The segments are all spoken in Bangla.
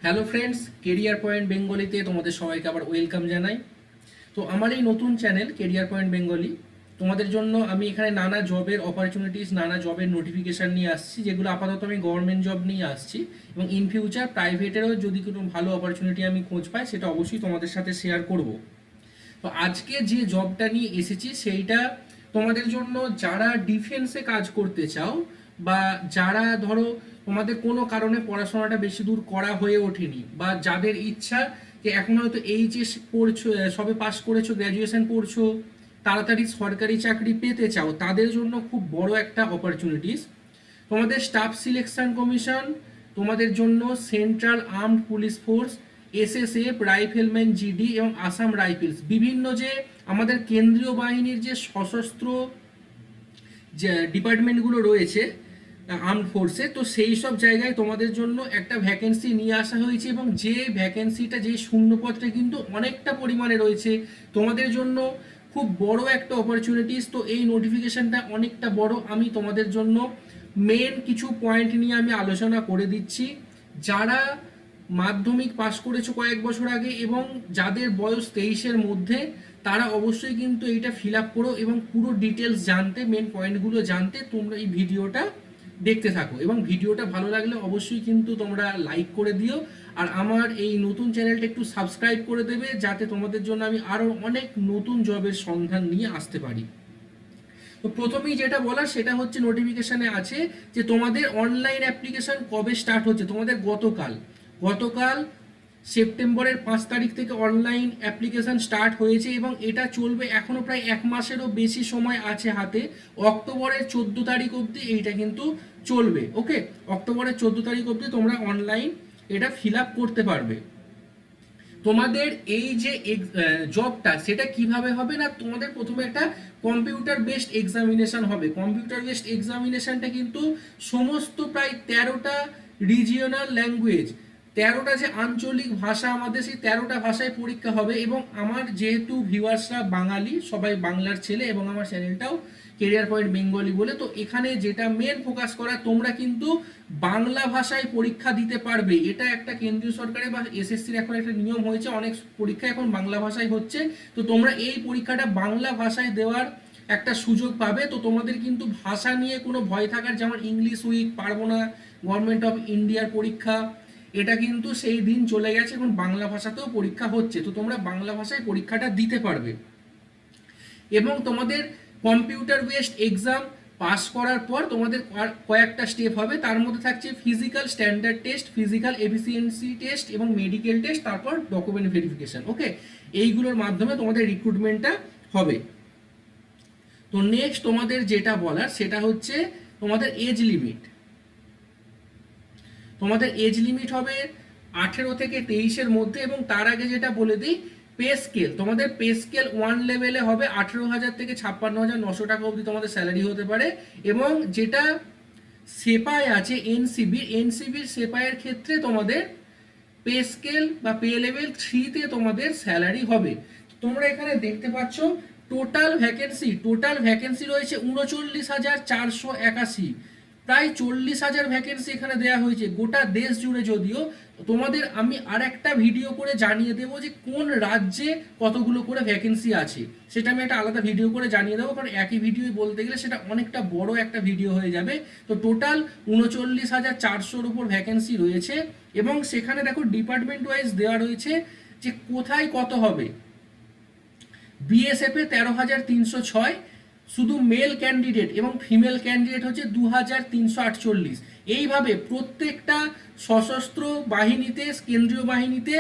হ্যালো ফ্রেন্ডস, কেরিয়ার পয়েন্ট বেঙ্গলিতে তোমাদের সবাইকে আবার ওয়েলকাম জানাই। তো আমার এই নতুন চ্যানেল কেরিয়ার পয়েন্ট বেঙ্গলি, তোমাদের জন্য আমি এখানে নানা জবের অপরচুনিটিস, নানা জবের নোটিফিকেশান নিয়ে আসছি, যেগুলো আপাতত আমি গভর্নমেন্ট জব নিয়ে আসছি, এবং ইন ফিউচার প্রাইভেটেরও যদি কোনো ভালো অপরচুনিটি আমি খোঁজ পাই সেটা অবশ্যই তোমাদের সাথে শেয়ার করব। তো আজকে যে জবটা নিয়ে এসেছি সেইটা তোমাদের জন্য, যারা ডিফেন্সে কাজ করতে চাও, বা যারা ধরো তোমাদের কোনো কারণে পড়াশোনাটা বেশি দূর করা হয়ে ওঠেনি, বা যাদের ইচ্ছা যে এখন হয়তো এইচএস পড়ছো, সবে পাস করেছো, গ্র্যাজুয়েশন পড়ছো, তাড়াতাড়ি সরকারি চাকরি পেতে চাও, তাদের জন্য খুব বড় একটা অপরচুনিটিস। তোমাদের স্টাফ সিলেকশন কমিশন, তোমাদের জন্য central armed police force, SSF, rifleman GD এবং আসাম রাইফেলস, বিভিন্ন যে আমাদের কেন্দ্রীয় বাহিনীর যে সশস্ত্র যে ডিপার্টমেন্টগুলো রয়েছে আর্মড ফোর্সে, তো সেই সব জায়গায় তোমাদের জন্য একটা ভ্যাকেন্সি নিয়ে আসা হয়েছে, এবং যে ভ্যাকেন্সিটা, যে শূন্যপদটা কিন্তু অনেকটা পরিমাণে রয়েছে তোমাদের জন্য। খুব বড় একটা অপরচুনিটিস। তো এই নোটিফিকেশনটা অনেকটা বড়, আমি তোমাদের জন্য মেন কিছু পয়েন্ট নিয়ে আমি আলোচনা করে দিচ্ছি। যারা মাধ্যমিক পাস করেছো কয়েক বছর আগে এবং যাদের বয়স 23-এর মধ্যে, তারা অবশ্যই কিন্তু এইটা ফিল আপ করো, এবং পুরো ডিটেলস জানতে, মেন পয়েন্টগুলো জানতে তোমরা এই ভিডিওটা দেখতে থাকো। এবং ভিডিওটা ভালো লাগলে অবশ্যই কিন্তু তোমরা লাইক করে দিও, আর আমার এই নতুন চ্যানেলটা একটু সাবস্ক্রাইব করে দেবে, যাতে তোমাদের জন্য আমি আরও অনেক নতুন জবের সন্ধান নিয়ে আসতে পারি। তো প্রথমেই যেটা বলার সেটা হচ্ছে, নোটিফিকেশানে আছে যে তোমাদের অনলাইন অ্যাপ্লিকেশন কবে স্টার্ট হচ্ছে। তোমাদের গতকাল সেপ্টেম্বরের 5 তারিখ থেকে অনলাইন অ্যাপ্লিকেশন স্টার্ট হয়েছে, এবং এটা চলবে এখনও প্রায় 1 মাসেরও বেশি সময় আছে হাতে। অক্টোবরের 14 তারিখ অবধি এইটা কিন্তু চলবে। ওকে, অক্টোবরের 14 তারিখ অবধি তোমরা অনলাইন এটা ফিল আপ করতে পারবে। তোমাদের এই যে জবটা, সেটা কিভাবে হবে না, তোমাদের প্রথমে একটা কম্পিউটার বেসড এক্সামিনেশন হবে। কম্পিউটার বেসড এক্সামিনেশনটা কিন্তু সমস্ত প্রায় 13টা রিজিওনাল ল্যাঙ্গুয়েজ, 13টা যে আঞ্চলিক ভাষা আমাদের, সেই 13টা ভাষায় পরীক্ষা হবে। এবং আমার যেহেতু ভিউয়ার্সরা বাঙালি, সবাই বাংলার ছেলে, এবং আমার চ্যানেলটাও কেরিয়ার পয়েন্ট বেঙ্গলি বলে, তো এখানে যেটা মেন ফোকাস করা, তোমরা কিন্তু বাংলা ভাষায় পরীক্ষা দিতে পারবে। এটা একটা কেন্দ্রীয় সরকারের বা এসএসসির এখন একটা নিয়ম হয়েছে, অনেক পরীক্ষা এখন বাংলা ভাষায় হচ্ছে। তো তোমরা এই পরীক্ষাটা বাংলা ভাষায় দেওয়ার একটা সুযোগ পাবে। তো তোমাদের কিন্তু ভাষা নিয়ে কোনো ভয় থাকার, যেমন ইংলিশ উইক পারবো না, গভর্নমেন্ট অফ ইন্ডিয়ার পরীক্ষা, এটা কিন্তু সেই দিন চলে গেছে। এখন বাংলা ভাষাতেও পরীক্ষা হচ্ছে, তো তোমরা বাংলা ভাষায় পরীক্ষাটা দিতে পারবে। এবং তোমাদের কম্পিউটার বেসড এক্সাম পাস করার পর তোমাদের কয়েকটা স্টেপ হবে। তার মধ্যে থাকছে physical standard test, physical efficiency test এবং মেডিকেল টেস্ট, তারপর ডকুমেন্ট ভেরিফিকেশন। ওকে, এইগুলোর মাধ্যমে তোমাদের রিক্রুটমেন্টটা হবে। তো নেক্সট তোমাদের যেটা বলার সেটা হচ্ছে তোমাদের এজ লিমিট। তোমাদের এজ লিমিট হবে 18 থেকে 23-এর মধ্যে। এবং তার আগে যেটা বলে দিই, পে স্কেল, তোমাদের পে স্কেল 1 লেভেলে হবে 18,000 থেকে 56,900 টাকা অবধি তোমাদের স্যালারি হতে পারে। এবং যেটা সেপাই আছে এনসিবির সেপাইয়ের ক্ষেত্রে তোমাদের পে স্কেল বা পে লেভেল 3-তে তোমাদের স্যালারি হবে। তোমরা এখানে দেখতে পাচ্ছ টোটাল ভ্যাকেন্সি রয়েছে 39,481, প্রায় 40,000 ভ্যাকেন্সি এখানে দেওয়া হয়েছে গোটা দেশ জুড়ে। যদিও তোমাদের আমি আর একটা ভিডিও করে জানিয়ে দেবো যে কোন রাজ্যে কতগুলো করে ভ্যাকেন্সি আছে, সেটা আমি একটা আলাদা ভিডিও করে জানিয়ে দেবো, কারণ একই ভিডিওই বলতে গেলে সেটা অনেকটা বড় একটা ভিডিও হয়ে যাবে। তো টোটাল 39,400-র উপর ভ্যাকেন্সি রয়েছে। এবং সেখানে দেখো ডিপার্টমেন্ট ওয়াইজ দেওয়া রয়েছে যে কোথায় কত হবে। বিএসএফে 13,306 শুধু মেল ক্যান্ডিডেট, এবং ফিমেল ক্যান্ডিডেট হচ্ছে 2,348। এইভাবে প্রত্যেকটা সশস্ত্র বাহিনীতে, কেন্দ্রীয় বাহিনীতে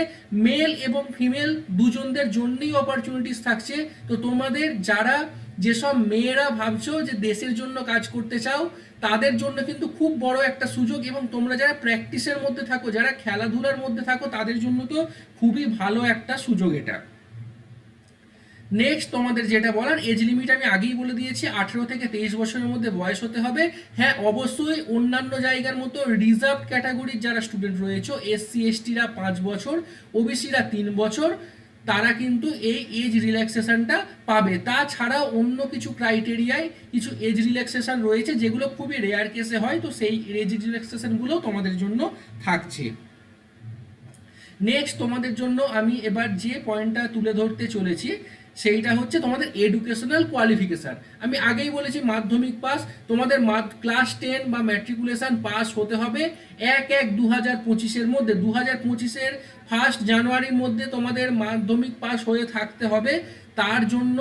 মেল এবং ফিমেল দুজনদের জন্যই অপরচুনিটিস থাকছে। তো তোমাদের যারা, যেসব মেয়েরা ভাবছো যে দেশের জন্য কাজ করতে চাও, তাদের জন্য কিন্তু খুব বড় একটা সুযোগ। এবং তোমরা যারা প্র্যাকটিসের মধ্যে থাকো, যারা খেলাধুলার মধ্যে থাকো, তাদের জন্য তো খুবই ভালো একটা সুযোগ এটা। নেক্সট তোমাদের যেটা বলার, এজ লিমিট আমি আগেই বলে দিয়েছি, 18 থেকে 23 বছরের মধ্যে বয়স হতে হবে। হ্যাঁ, অবশ্যই অন্যান্য জায়গার মতো রিজার্ভ ক্যাটাগরির যারা স্টুডেন্ট রয়েছে, এসসি এসটিরা 5 বছর, ওবিসিরা 3 বছর, তারা কিন্তু এই এজ রিল্যাক্সেশনটা পাবে। তাছাড়াও অন্য কিছু ক্রাইটেরিয়ায় কিছু এজ রিল্যাক্সেশন রয়েছে, যেগুলো খুবই রেয়ার কেসে হয়। তো সেই এজ রিল্যাক্সেশনগুলো তোমাদের জন্য থাকছে। নেক্সট তোমাদের জন্য আমি এবার যে পয়েন্টটা তুলে ধরতে চলেছি সেইটা হচ্ছে তোমাদের এডুকেশনাল কোয়ালিফিকেশান। আমি আগেই বলেছি মাধ্যমিক পাস, তোমাদের ক্লাস 10 বা ম্যাট্রিকুলেশন পাস হতে হবে 1/1/2025 মধ্যে, 2025 1 জানুয়ারির মধ্যে তোমাদের মাধ্যমিক পাস হয়ে থাকতে হবে। তার জন্য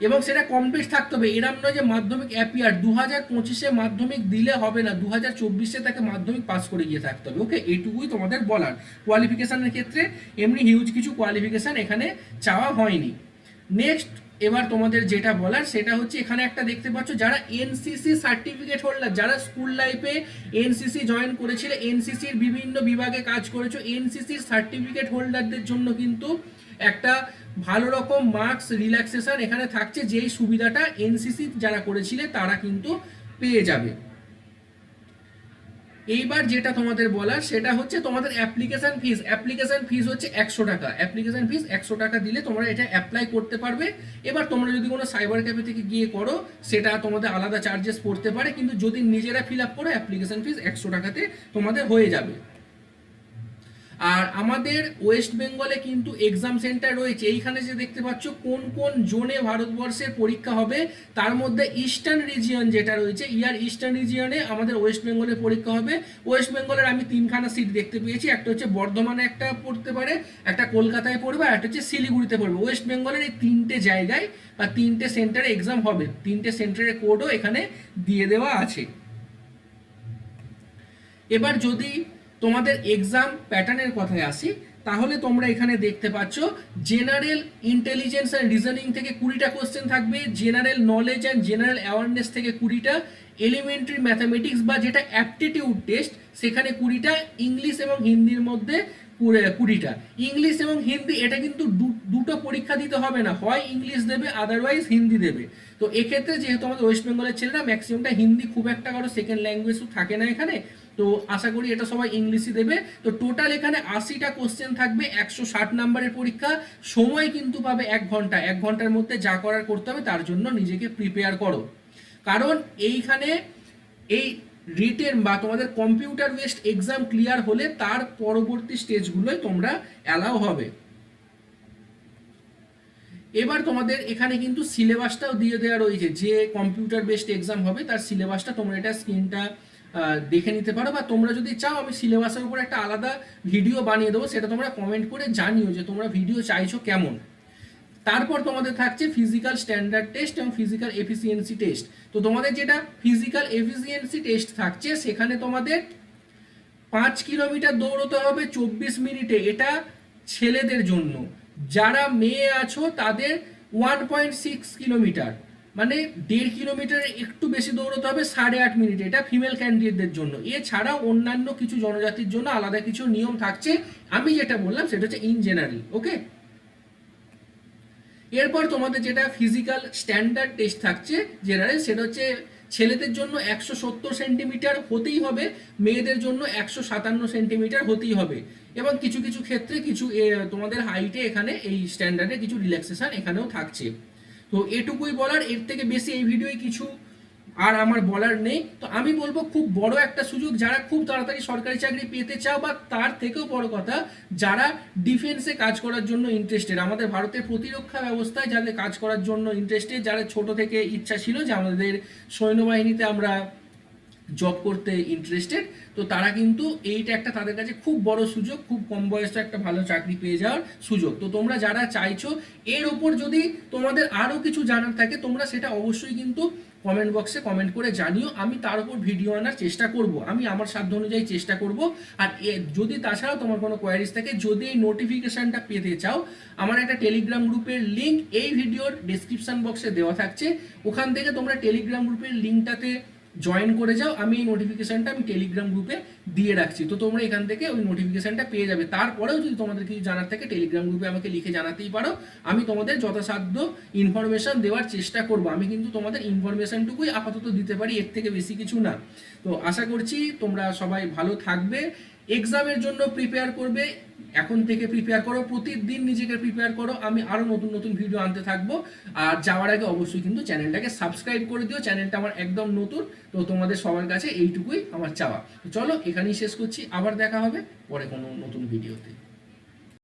এবং সেটা কমপ্লিট থাকতে হবে, এরম নয় যে মাধ্যমিক অ্যাপিয়ার 2025 মাধ্যমিক দিলে হবে না, 2024 তাকে মাধ্যমিক পাস করে গিয়ে থাকতে হবে। ওকে, এইটুকুই তোমাদের বলার। কোয়ালিফিকেশানের ক্ষেত্রে এমনি হিউজ কিছু কোয়ালিফিকেশান এখানে চাওয়া হয়নি। নেক্সট এবার তোমাদের যেটা বলার সেটা হচ্ছে এখানে একটা দেখতে পাচ্ছ, যারা এনসিসি সার্টিফিকেট হোল্ডার, যারা স্কুল লাইফে এনসিসি জয়েন করেছিল, এনসিসির বিভিন্ন বিভাগে কাজ করেছো, এনসিসির সার্টিফিকেট হোল্ডারদের জন্য কিন্তু একটা ভালো রকম মার্কস রিল্যাক্সেশন এখানে থাকছে, যেই সুবিধাটা এনসিসি যারা করেছিলে তারা কিন্তু পেয়ে যাবে। এইবার যেটা তোমাদের বলার সেটা হচ্ছে তোমাদের অ্যাপ্লিকেশন ফিস হচ্ছে 100 টাকা। অ্যাপ্লিকেশন ফিস 100 টাকা দিলে তোমরা এটা অ্যাপ্লাই করতে পারবে। এবার তোমরা যদি কোনো সাইবার ক্যাফে থেকে গিয়ে করো সেটা তোমাদের আলাদা চার্জেস পড়তে পারে, কিন্তু যদি নিজেরা ফিল আপ করো অ্যাপ্লিকেশন ফিস 100 টাকাতে তোমাদের হয়ে যাবে। আর আমাদের ওয়েস্ট বেঙ্গলে কিন্তু এক্সাম সেন্টার রয়েছে, এইখানে যে দেখতে পাচ্ছ কোন কোন জোনে ভারতবর্ষের পরীক্ষা হবে, তার মধ্যে ইস্টার্ন রিজিয়ন যেটা রয়েছে, ইস্টার্ন রিজিয়নে আমাদের ওয়েস্ট বেঙ্গলের পরীক্ষা হবে। ওয়েস্ট বেঙ্গলের আমি 3খানা সিট দেখতে পেয়েছি, একটা হচ্ছে বর্ধমানে একটা পড়তে পারে, একটা কলকাতায় পড়বে, আর একটা হচ্ছে শিলিগুড়িতে পড়বে। ওয়েস্ট বেঙ্গলের এই 3টে জায়গায় বা 3টে সেন্টারে এক্সাম হবে, 3টে সেন্টারের কোডও এখানে দিয়ে দেওয়া আছে। এবার যদি তোমাদের এক্সাম প্যাটার্নের কথায় আসি, তাহলে তোমরা এখানে দেখতে পাচ্ছ জেনারেল ইন্টেলিজেন্স অ্যান্ড রিজনিং থেকে 20টা কোশ্চেন থাকবে, general knowledge and general awareness থেকে 20টা, এলিমেন্টারি ম্যাথামেটিক্স বা যেটা অ্যাপটিটিউড টেস্ট সেখানে 20টা, ইংলিশ এবং হিন্দির মধ্যে 20টা। ইংলিশ এবং হিন্দি এটা কিন্তু দুটো পরীক্ষা দিতে হবে না, হয় ইংলিশ দেবে আদারওয়াইজ হিন্দি দেবে। তো এক্ষেত্রে যেহেতু আমাদের ওয়েস্ট বেঙ্গলের ছেলেরা ম্যাক্সিমামটা হিন্দি, খুব একটা কারো সেকেন্ড ল্যাঙ্গুয়েজও থাকে না এখানে, তো আশা করি এটা সবাই ইংলিশই দেবে। তো টোটাল এখানে 80টা কোশ্চেন থাকবে, 160 নাম্বারের পরীক্ষা, সময় কিন্তু পাবে 1 ঘন্টা। 1 ঘন্টার মধ্যে যা করার করতে হবে, তার জন্য নিজেকে প্রিপেয়ার করো। কারণ এইখানে এই রিটেন বা তোমাদের কম্পিউটার বেসড এক্সাম ক্লিয়ার হলে তার পরবর্তী স্টেজগুলোয় তোমরা অ্যালাউ হবে। এবার তোমাদের এখানে কিন্তু সিলেবাসটাও দিয়ে দেওয়া রয়েছে, যে কম্পিউটার বেসড এক্সাম হবে তার সিলেবাসটা তোমরা এটা স্ক্রিনটা দেখে নিতে পারো, বা তোমরা যদি চাও আমি সিলেবাসের উপর একটা আলাদা ভিডিও বানিয়ে দেবো, সেটা তোমরা কমেন্ট করে জানিও যে তোমরা ভিডিও চাইছো কেমন। তারপর তোমাদের থাকছে ফিজিক্যাল স্ট্যান্ডার্ড টেস্ট এবং ফিজিক্যাল এফিসিয়েন্সি টেস্ট। তো তোমাদের যেটা ফিজিক্যাল এফিসিয়েন্সি টেস্ট থাকছে সেখানে তোমাদের 5 কিলোমিটার দৌড়তে হবে 24 মিনিটে, এটা ছেলেদের জন্য। যারা মেয়ে আছো তাদের 1.6 কিলোমিটার, মানে 1.5 কিলোমিটার একটু বেশি দৌড়তে হবে 8.5 মিনিটে, এটা ফিমেল ক্যান্ডিডেটদের জন্য। এছাড়াও অন্যান্য কিছু জনজাতির জন্য আলাদা কিছু নিয়ম থাকছে, আমি যেটা বললাম সেটা হচ্ছে ইন জেনারেল। ওকে, এরপর তোমাদের যেটা ফিজিক্যাল স্ট্যান্ডার্ড টেস্ট থাকছে জেনারেল, সেটা হচ্ছে ছেলেদের জন্য 170 সেন্টিমিটার হতেই হবে, মেয়েদের জন্য 157 সেন্টিমিটার হতেই হবে। এবং কিছু কিছু ক্ষেত্রে কিছু তোমাদের হাইটে এখানে এই স্ট্যান্ডার্ডে কিছু রিল্যাক্সেশন এখানেও থাকছে। তো এটুকুই বলার, এর থেকে বেশি এই ভিডিওয় কিছু আর আমার বলার নেই। তো আমি বলবো খুব বড় একটা সুযোগ, যারা খুব তাড়াতাড়ি সরকারি চাকরি পেতে চাও, বা তার থেকেও বড় কথা যারা ডিফেন্সে কাজ করার জন্য ইন্টারেস্টেড, আমাদের ভারতের প্রতিরক্ষা ব্যবস্থায় যাদের কাজ করার জন্য ইন্টারেস্টেড, যারা ছোট থেকে ইচ্ছা ছিল যে আমাদের সৈন্যবাহিনীতে আমরা জব করতে ইন্টারেস্টেড, তো তারা কিন্তু এইটা একটা তাদের কাছে খুব বড় সুযোগ, খুব কম বয়সে একটা ভালো চাকরি পেয়ে যাওয়ার সুযোগ। তো তোমরা যারা চাইছো, এর ওপর যদি তোমাদের আরও কিছু জানার থাকে তোমরা সেটা অবশ্যই কিন্তু কমেন্ট বক্সে কমেন্ট করে জানিও, আমি তার উপর ভিডিও আনার চেষ্টা করব, আমি আমার সাধ্য অনুযায়ী চেষ্টা করব। আর যদি তাছাড়াও তোমার কোনো কোয়ারিজ থাকে, যদি এই নোটিফিকেশানটা পেতে চাও, আমার একটা টেলিগ্রাম গ্রুপের লিঙ্ক এই ভিডিওর ডেসক্রিপশন বক্সে দেওয়া থাকছে, ওখান থেকে তোমরা টেলিগ্রাম গ্রুপের লিঙ্কটাতে জয়েন করে যাও, আমি এই নোটিফিকেশানটা আমি টেলিগ্রাম গ্রুপে দিয়ে রাখছি, তো তোমরা এখান থেকে ওই নোটিফিকেশানটা পেয়ে যাবে। তারপরেও যদি তোমাদের কিছু জানার থাকে টেলিগ্রাম গ্রুপে আমাকে লিখে জানাতেই পারো, আমি তোমাদের যথাসাধ্য ইনফরমেশন দেওয়ার চেষ্টা করব। আমি কিন্তু তোমাদের ইনফরমেশনটুকুই আপাতত দিতে পারি, এর থেকে বেশি কিছু না। তো আশা করছি তোমরা সবাই ভালো থাকবে, এক্সামের জন্য প্রিপেয়ার করবে, এখন থেকে প্রিপেয়ার করো, প্রতিদিন নিজেকে প্রিপেয়ার করো। আমি আরও নতুন নতুন ভিডিও আনতে থাকবো, আর যাওয়ার আগে অবশ্যই কিন্তু চ্যানেলটাকে সাবস্ক্রাইব করে দিও, চ্যানেলটা আমার একদম নতুন, তো তোমাদের সবার কাছে এইটুকুই আমার চাওয়া। তো চলো এখানেই শেষ করছি, আবার দেখা হবে পরে কোনো নতুন ভিডিওতে।